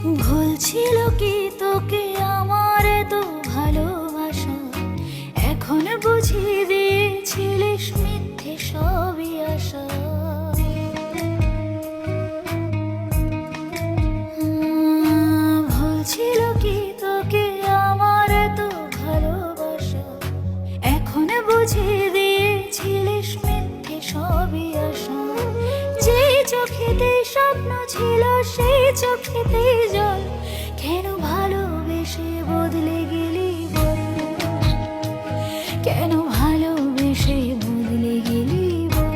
ভুল ছিল কি তোকে আমার তো ভালোবাসা, এখন বুঝিয়ে দিয়েছিলিস মিথ্যে সবই আশা। ভুল ছিল কি তোকে আমার তো ভালোবাসা, এখন বুঝিয়ে দিয়েছিলিস মিথ্যে সবই আশা। যে চোখেতে স্বপ্ন ছিল সেই চোখেতে জল, কেন ভালোবেসে বদলে গেলি বল, কেন ভালোবেসে বদলে গেলি বল।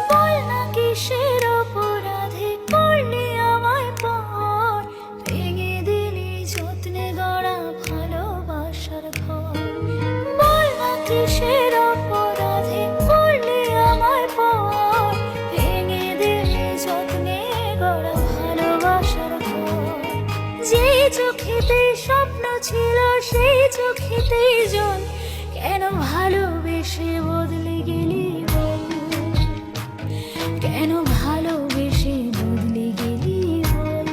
বল না কিসের অপরাধে করলি আমায় পর, ভেঙে দিলি যত্নে গড়া ভালোবাসার ঘর। বল না কিসের অপরাধে করলি আমায় পর, ভেঙে দিলি যত্নে গড়া ভালোবাসার ঘর। যেই চোখেতে স্বপ্ন ছিল সেই চোখেতেই জল, কেন ভালোবেসে বদলে গেলি বল, কেন ভালোবেসে বদলে গেলি বল।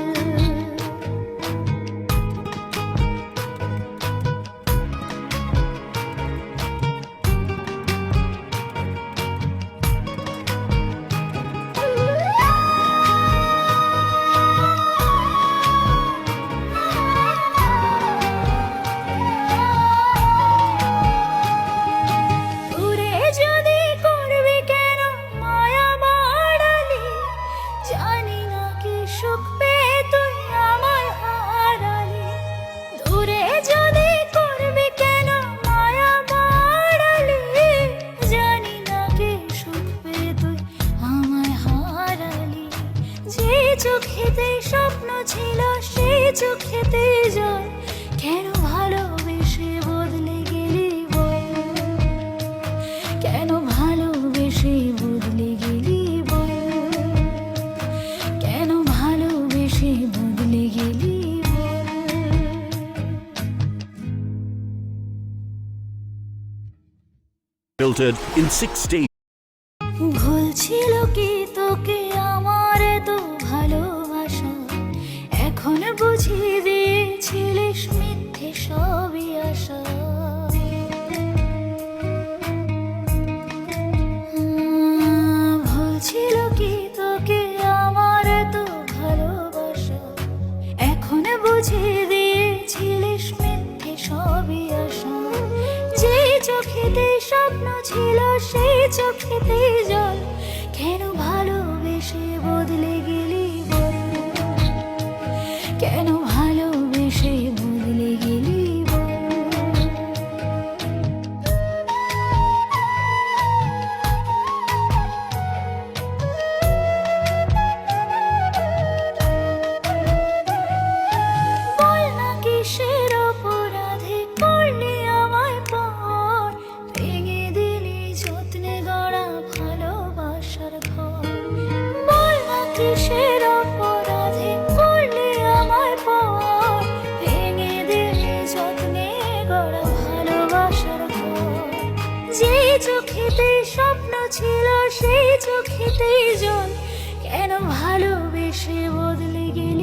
দূরে যদি করবি কেন মায়া বাড়ালি, জানি না কি সুখ পেয়ে তুই আমায় হারালি। দূরে যদি করবি কেন মায়া বাড়ালি, জানি না কি সুখ পেয়ে তুই আমায় হারালি। যে চোখেতে স্বপ্ন ছিল সেই চোখেতে জল, কেন ভালোবেসে বদলে গেলি বল, কেন ভালোবেসে বদলে গেলি বল, কেন ভালোবেসে বদলে গেলি বল। Filtered in 6 stages. ভুল ছিল কি তোকে আমার তো ভালোবাসা, এখন বুঝিয়ে দিয়েছিলিস মিথ্যে সবই আশা। ভুল ছিল কি তোকে আমার তো ভালোবাসা, এখন বুঝিয়ে দিয়েছিলিস মিথ্যে সবই আশা। যে চোখেতে স্বপ্ন ছিল সেই চোখেতে জল, কেন ভালোবেসে বদলে গেলি বল, কেন ভালোবেসে বদলে গেলি বল। বল না কিসের অপরাধে করলি আমায় পর, ভেঙে দিলি যত্নে গড়া ভালোবাসার ঘর। বল না কিসের অপরাধে করলি আমায় পর, ভেঙে দিলি যত্নে গড়া ভালোবাসার ঘর। যেই চোখেতে স্বপ্ন ছিল সেই চোখেতেই জল, কেন ভালোবেসে বদলে গেলি